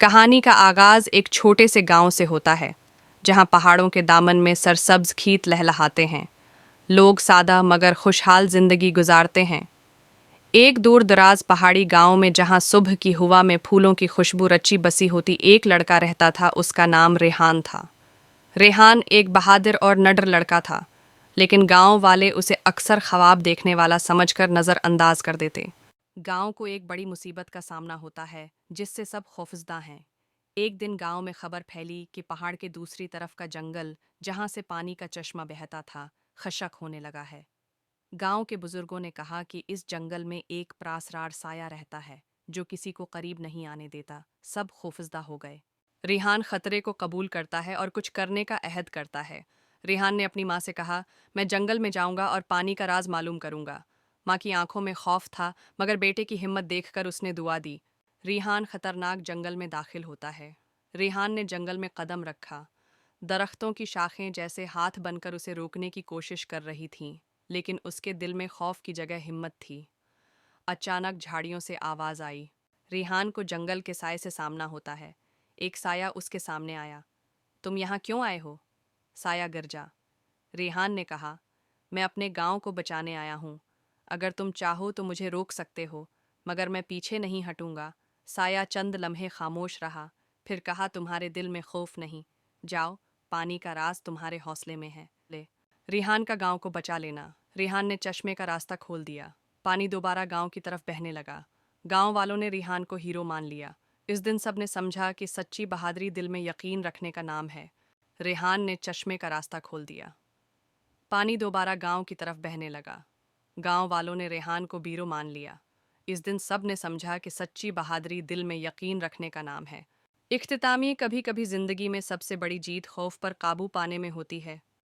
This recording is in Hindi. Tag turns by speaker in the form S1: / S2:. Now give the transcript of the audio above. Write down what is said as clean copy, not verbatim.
S1: कहानी का आगाज एक छोटे से गांव से होता है, जहां पहाड़ों के दामन में सरसब्ज खेत लहलहाते हैं। लोग सादा मगर खुशहाल जिंदगी गुजारते हैं। एक दूर दराज पहाड़ी गांव में, जहां सुबह की हवा में फूलों की खुशबू रची बसी होती, एक लड़का रहता था। उसका नाम रेहान था। रेहान एक बहादुर और नडर लड़का था, लेकिन गांव वाले उसे अक्सर ख्वाब देखने वाला समझकर नजरअंदाज कर देते। गांव को एक बड़ी मुसीबत का सामना होता है, जिससे सब खौफजदा हैं। एक दिन गांव में खबर फैली कि पहाड़ के दूसरी तरफ का जंगल, जहां से पानी का चश्मा बहता था, खशक होने लगा है। गांव के बुजुर्गों ने कहा कि इस जंगल में एक प्रासरार साया रहता है, जो किसी को करीब नहीं आने देता। सब खौफजदा हो गए। रिहान खतरे को कबूल करता है और कुछ करने का अहद करता है। रिहान ने अपनी माँ से कहा, मैं जंगल में जाऊंगा और पानी का राज मालूम करूंगा। माँ की आंखों में खौफ था, मगर बेटे की हिम्मत देखकर उसने दुआ दी। रिहान खतरनाक जंगल में दाखिल होता है। रिहान ने जंगल में कदम रखा। दरख्तों की शाखें जैसे हाथ बनकर उसे रोकने की कोशिश कर रही थीं, लेकिन उसके दिल में खौफ की जगह हिम्मत थी। अचानक झाड़ियों से आवाज आई। रिहान को जंगल के साए से सामना होता है। एक साया उसके सामने आया। तुम यहाँ क्यों आए हो? साया गरजा। रिहान ने कहा, मैं अपने गांव को बचाने आया हूँ। अगर तुम चाहो तो मुझे रोक सकते हो, मगर मैं पीछे नहीं हटूंगा। साया चंद लम्हे खामोश रहा, फिर कहा, तुम्हारे दिल में खौफ नहीं। जाओ, पानी का राज तुम्हारे हौसले में है। ले रिहान का गांव को बचा लेना। रिहान ने चश्मे का रास्ता खोल दिया। पानी दोबारा गांव की तरफ बहने लगा। गांव वालों ने रिहान को हीरो मान लिया। इस दिन सब ने समझा कि सच्ची बहादुरी दिल में यकीन रखने का नाम है। रेहान ने चश्मे का रास्ता खोल दिया। पानी दोबारा गांव की तरफ बहने लगा। गांव वालों ने रेहान को बीरो मान लिया। इस दिन सब ने समझा कि सच्ची बहादुरी दिल में यकीन रखने का नाम है। इख्तितामी, कभी कभी जिंदगी में सबसे बड़ी जीत खौफ पर काबू पाने में होती है।